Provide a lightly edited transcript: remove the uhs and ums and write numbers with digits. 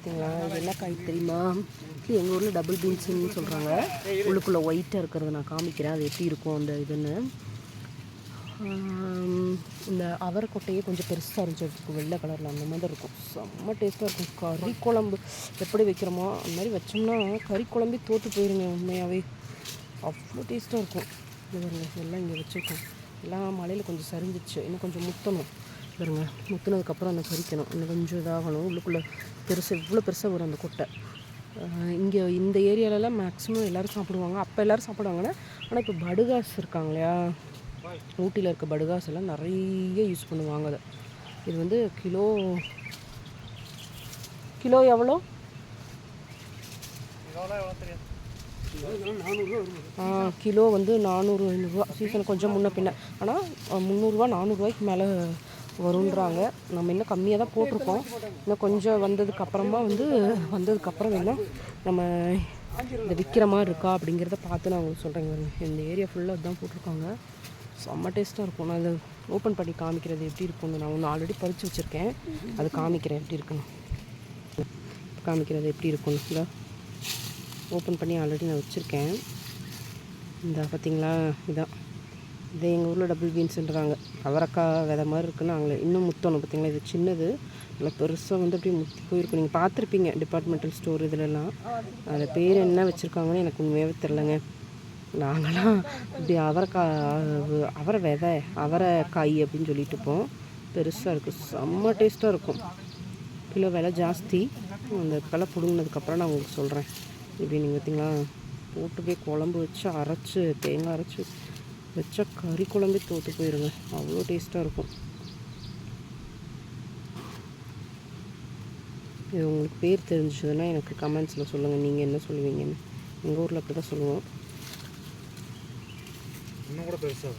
பார்த்தீங்களா? இது என்ன காய் தெரியுமா? எங்கள் ஊரில் டபுள் பீன்ஸுன்னு சொல்கிறாங்க. உள்ளுக்குள்ளே ஒயிட்டாக இருக்கிறத நான் காமிக்கிறேன், அது எப்படி இருக்கும் அந்த இதுன்னு. இந்த அவரைக்கொட்டையே கொஞ்சம் பெருசாக இருந்துச்சு, எடுத்துக்கும் வெள்ளை கலரில் அந்த மாதிரி இருக்கும். செம்ம டேஸ்ட்டாக இருக்கும். கறி குழம்பு எப்படி வைக்கிறோமோ அந்த மாதிரி வச்சோம்னா கறி குழம்பே தோற்று போயிருங்க. உண்மையாகவே அவ்வளோ டேஸ்ட்டாக இருக்கும். இது எல்லாம் இங்கே வச்சுருக்கோம். எல்லாம் மலையில் கொஞ்சம் சரிஞ்சிச்சு, இன்னும் கொஞ்சம் முத்தணும் பாருங்க. முத்துனதுக்கப்புறம் அந்த கறிக்கணும், இன்னும் கொஞ்சம் இதாகணும். உள்ளுக்குள்ளே பெருசு இவ்வளோ பெருசாக வரும் அந்த கொட்டை. இங்கே இந்த ஏரியாலலாம் மேக்ஸிமம் எல்லோரும் சாப்பிடுவாங்க. அப்போ எல்லோரும் சாப்பிடுவாங்கன்னா, ஆனால் இப்போ படுகாஸ் இருக்காங்க இல்லையா, ஊட்டியில் இருக்க படுகாஸ் எல்லாம் நிறைய யூஸ் பண்ணுவாங்க அதை. இது வந்து கிலோ எவ்வளோ? கிலோ வந்து 400 500 சீசன் கொஞ்சம் முன்ன பின்ன. ஆனால் 300 400 மேலே வருன்றாங்க. நம்ம இன்னும் கம்மியாக தான் போட்டிருக்கோம். இன்னும் கொஞ்சம் வந்ததுக்கப்புறம் வேணால் நம்ம இந்த விற்கிற மாதிரி இருக்கா அப்படிங்கிறத பார்த்து நான் உங்களுக்கு சொல்கிறேங்க. இந்த ஏரியா ஃபுல்லாக அதுதான் போட்டிருக்காங்க. செம்ம டேஸ்ட்டாக இருக்கும். நான் இதை ஓப்பன் பண்ணி காமிக்கிறது எப்படி இருக்குன்னு நான் ஒன்று ஆல்ரெடி பறித்து வச்சுருக்கேன். அது காமிக்கிறேன் எப்படி இருக்குன்னு. காமிக்கிறது எப்படி இருக்குன்னு இல்லை ஓப்பன் பண்ணி ஆல்ரெடி நான் வச்சுருக்கேன். இந்த பார்த்தீங்களா, இதான் இது எங்கள் ஊரில் டபுள் பீன்ஸுன்றாங்க. அவரைக்காய் விதை மாதிரி இருக்குன்னு நாங்களே இன்னும் முத்தணும். பார்த்தீங்களா, இது சின்னது நல்லா பெருசாக வந்து அப்படியே முத்தி போயிருக்கும். நீங்கள் பார்த்துருப்பீங்க டிபார்ட்மெண்டல் ஸ்டோர் இதிலெல்லாம். அதில் பேர் என்ன வச்சுருக்காங்கன்னு எனக்கு உண்மையாகவே தெரிலங்க. நாங்களாம் இப்படி அவரை விதை அவரைக்காய் அப்படின்னு சொல்லிட்டு இருப்போம். பெருசாக இருக்குது, செம்ம டேஸ்ட்டாக இருக்கும். கிலோ விலை ஜாஸ்தி. அந்த விலை பிடுங்கினதுக்கப்புறம் நான் உங்களுக்கு சொல்கிறேன். இப்படி நீங்கள் பார்த்தீங்களா, போட்டு போய் குழம்பு வச்சு அரைச்சி தேங்காய் அரைச்சி வச்சா கறி குழம்பே தோற்று போயிருங்க. அவ்வளோ டேஸ்ட்டாக இருக்கும். இது உங்களுக்கு பேர் தெரிஞ்சதுன்னா எனக்கு கமெண்ட்ஸில் சொல்லுங்கள், நீங்கள் என்ன சொல்லுவீங்கன்னு. எங்கள் ஊரில் அப்படி தான் சொல்லுவோம். இன்னும் கூட பெருசாக